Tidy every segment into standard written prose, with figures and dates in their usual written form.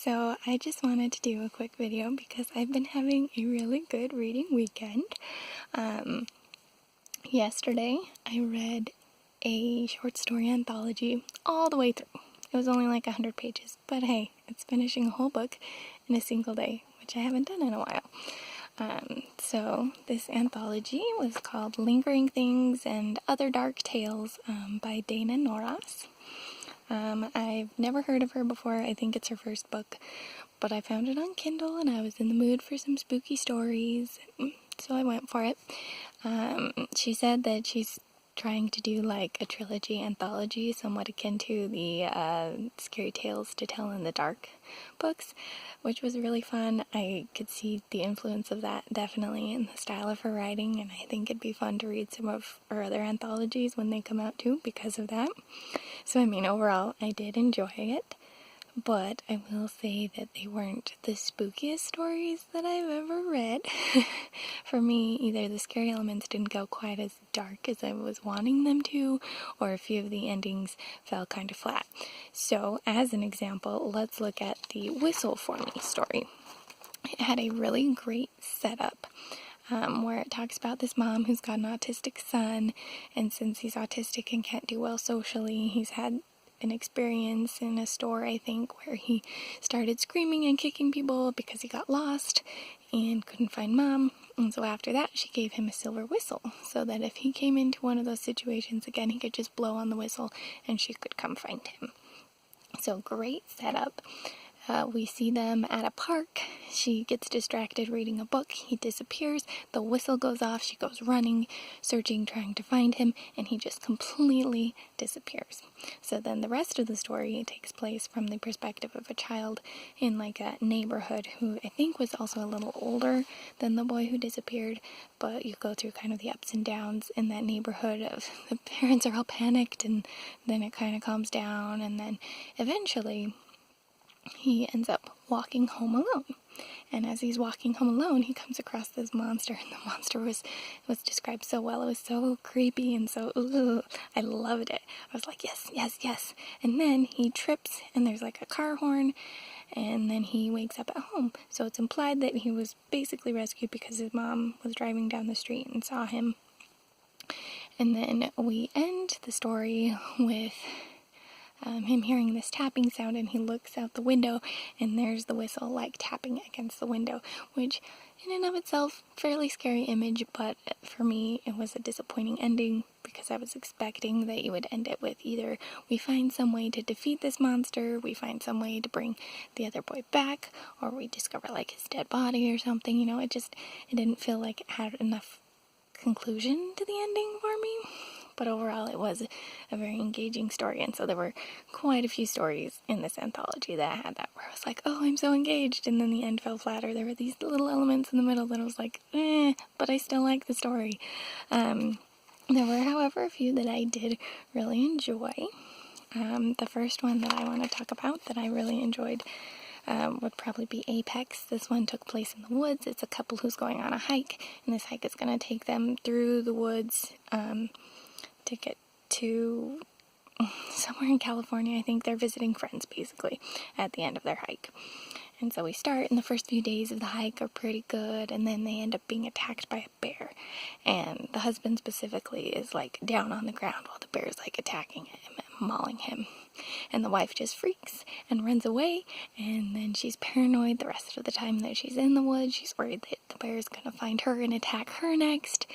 So I just wanted to do a quick video because I've been having a really good reading weekend. Yesterday I read a short story anthology all the way through. It was only like 100 pages, but hey, it's finishing a whole book in a single day, which I haven't done in a while. So this anthology was called Lingering Things and Other Dark Tales by Dana Noraas. I've never heard of her before. I think it's her first book, but I found it on Kindle and I was in the mood for some spooky stories, so I went for it. She said that she's trying to do like a trilogy anthology, somewhat akin to the Scary Tales to Tell in the Dark books, which was really fun. I could see the influence of that definitely in the style of her writing, and I think it'd be fun to read some of her other anthologies when they come out too because of that. So I mean, overall, I did enjoy it, but I will say that they weren't the spookiest stories that I've ever read. For me, either the scary elements didn't go quite as dark as I was wanting them to, or a few of the endings fell kind of flat. So, as an example, let's look at the Whistle for Me story. It had a really great setup. Where it talks about this mom who's got an autistic son, and since he's autistic and can't do well socially, he's had an experience in a store, I think, where he started screaming and kicking people because he got lost and couldn't find mom. And so after that, she gave him a silver whistle so that if he came into one of those situations again, he could just blow on the whistle and she could come find him. So great setup. We see them at a park. She gets distracted reading a book. He disappears. The whistle goes off. She goes running, searching, trying to find him, and he just completely disappears. So then the rest of the story takes place from the perspective of a child in like a neighborhood who I think was also a little older than the boy who disappeared, but you go through kind of the ups and downs in that neighborhood of the parents are all panicked and then it kind of calms down, and then eventually he ends up walking home alone. And as he's walking home alone, he comes across this monster, and the monster was described so well. It was so creepy and so, I loved it. I was like, yes, yes, yes. And then he trips, and there's like a car horn, and then he wakes up at home. So it's implied that he was basically rescued because his mom was driving down the street and saw him. And then we end the story with him hearing this tapping sound, and he looks out the window and there's the whistle like tapping against the window, which in and of itself fairly scary image, but for me it was a disappointing ending because I was expecting that you would end it with either we find some way to defeat this monster, we find some way to bring the other boy back, or we discover like his dead body or something. You know, it didn't feel like it had enough conclusion to the ending for me. But overall, it was a very engaging story, and so there were quite a few stories in this anthology that had that, where I was like, oh, I'm so engaged, and then the end fell flat, or there were these little elements in the middle that I was like, but I still like the story. There were, however, a few that I did really enjoy. The first one that I want to talk about that I really enjoyed would probably be Apex. This one took place in the woods. It's a couple who's going on a hike, and this hike is going to take them through the woods, to get to somewhere in California. I think they're visiting friends, basically, at the end of their hike. And so we start, and the first few days of the hike are pretty good, and then they end up being attacked by a bear. And the husband specifically is, like, down on the ground while the bear's, like, attacking him and mauling him. And the wife just freaks and runs away, and then she's paranoid the rest of the time that she's in the woods. She's worried that the bear is going to find her and attack her next.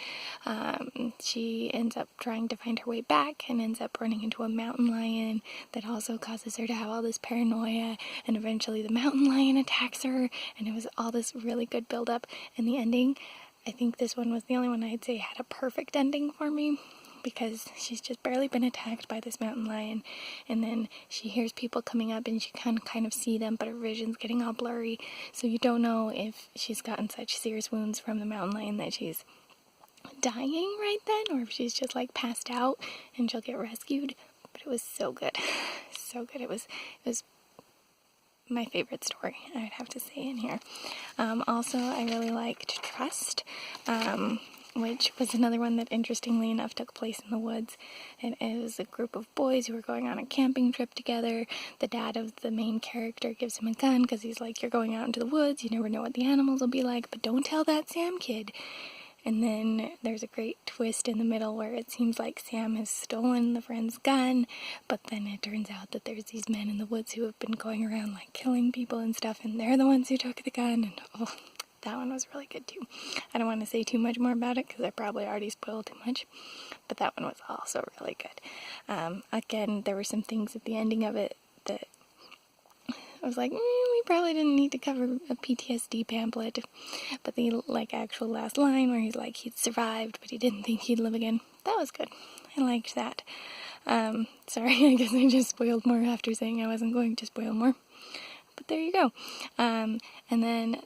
She ends up trying to find her way back and ends up running into a mountain lion that also causes her to have all this paranoia, and eventually the mountain lion attacks her, and it was all this really good build-up. And the ending, I think this one was the only one I'd say had a perfect ending for me, because she's just barely been attacked by this mountain lion, and then she hears people coming up and she can kind of see them, but her vision's getting all blurry, so you don't know if she's gotten such serious wounds from the mountain lion that she's dying right then, or if she's just like passed out and she'll get rescued. But it was so good. So good. It was my favorite story, I'd have to say, in here. Also, I really liked Trust. which was another one that interestingly enough took place in the woods. And it was a group of boys who were going on a camping trip together. The dad of the main character gives him a gun because he's like, you're going out into the woods, you never know what the animals will be like, but don't tell that Sam kid. And then there's a great twist in the middle where it seems like Sam has stolen the friend's gun, but then it turns out that there's these men in the woods who have been going around like killing people and stuff, and they're the ones who took the gun, and that one was really good too. I don't want to say too much more about it because I probably already spoiled too much, but that one was also really good. Again, there were some things at the ending of it that I was like, we probably didn't need to cover a PTSD pamphlet, but the actual last line where he's like, he'd survived, but he didn't think he'd live again, that was good. I liked that. Sorry, I guess I just spoiled more after saying I wasn't going to spoil more, but there you go. And then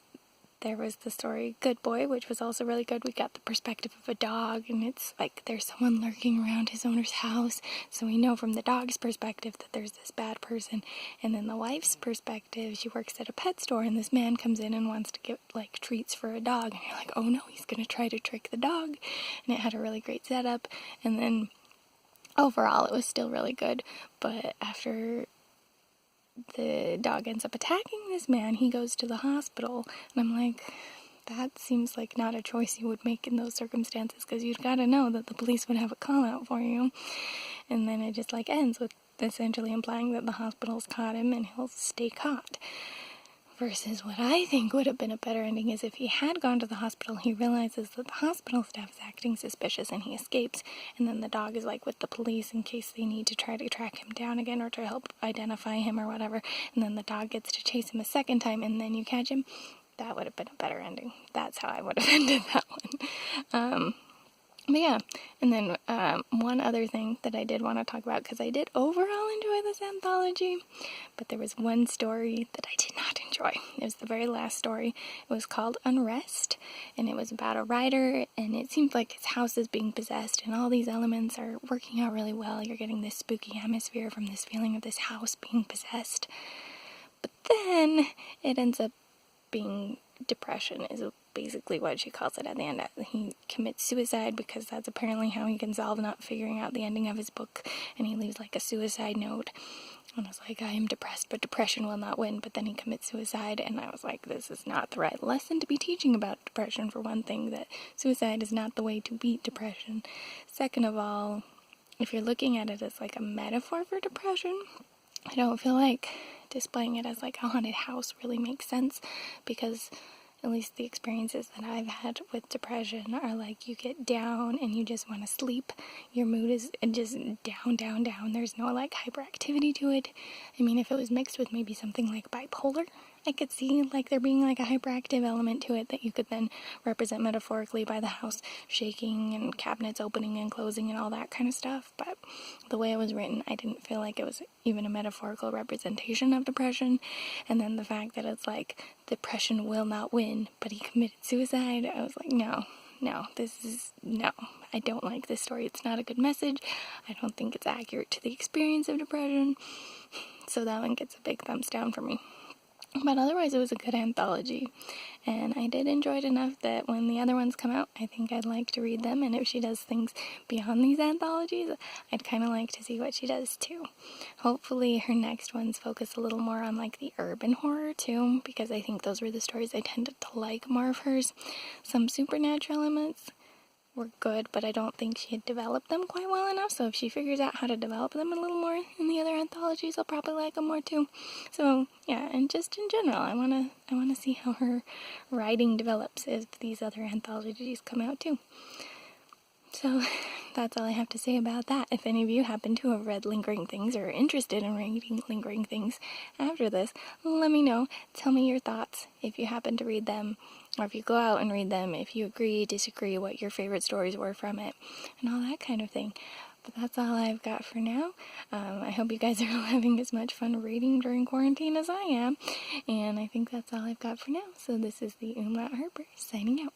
there was the story Good Boy, which was also really good. We got the perspective of a dog, and it's like there's someone lurking around his owner's house, so we know from the dog's perspective that there's this bad person. And then the wife's perspective, she works at a pet store, and this man comes in and wants to get like treats for a dog, and you're like, oh no, he's gonna try to trick the dog. And it had a really great setup, and then overall it was still really good. But after the dog ends up attacking this man, he goes to the hospital, and I'm like, that seems like not a choice you would make in those circumstances, because you've got to know that the police would have a call out for you. And then it just like ends with essentially implying that the hospital's caught him and he'll stay caught. Versus what I think would have been a better ending is if he had gone to the hospital, he realizes that the hospital staff is acting suspicious and he escapes, and then the dog is like with the police in case they need to try to track him down again or to help identify him or whatever, and then the dog gets to chase him a second time and then you catch him. That would have been a better ending. That's how I would have ended that one. But yeah, and then one other thing that I did want to talk about, because I did overall enjoy this anthology, but there was one story that I did not enjoy. It was the very last story. It was called Unrest, and it was about a writer, and it seemed like his house is being possessed, and all these elements are working out really well. You're getting this spooky atmosphere from this feeling of this house being possessed. But then it ends up being depression is basically what she calls it at the end. He commits suicide because that's apparently how he can solve not figuring out the ending of his book, and he leaves like a suicide note. And I was like, I am depressed, but depression will not win. But then he commits suicide, and I was like, this is not the right lesson to be teaching about depression, for one thing, that suicide is not the way to beat depression. Second of all, if you're looking at it as like a metaphor for depression, I don't feel like displaying it as like a haunted house really makes sense, because at least the experiences that I've had with depression are like you get down and you just want to sleep. Your mood is just down, down, down. There's no like hyperactivity to it. I mean, if it was mixed with maybe something like bipolar, I could see like there being like a hyperactive element to it that you could then represent metaphorically by the house shaking and cabinets opening and closing and all that kind of stuff. But the way it was written, I didn't feel like it was even a metaphorical representation of depression. And then the fact that it's like depression will not win, but he committed suicide, I was like, no, I don't like this story. It's not a good message. I don't think it's accurate to the experience of depression. So that one gets a big thumbs down for me. But otherwise, it was a good anthology, and I did enjoy it enough that when the other ones come out, I think I'd like to read them, and if she does things beyond these anthologies, I'd kind of like to see what she does too. Hopefully her next ones focus a little more on like the urban horror too, because I think those were the stories I tended to like more of hers. Some supernatural elements were good, but I don't think she had developed them quite well enough, so if she figures out how to develop them a little more in the other anthologies, I'll probably like them more too. So yeah, and just in general, I wanna see how her writing develops as these other anthologies come out too. So that's all I have to say about that. If any of you happen to have read Lingering Things or are interested in reading Lingering Things after this, let me know. Tell me your thoughts if you happen to read them, or if you go out and read them, if you agree, disagree, what your favorite stories were from it, and all that kind of thing. But that's all I've got for now. I hope you guys are all having as much fun reading during quarantine as I am, and I think that's all I've got for now. So this is the Umlaut Harper signing out.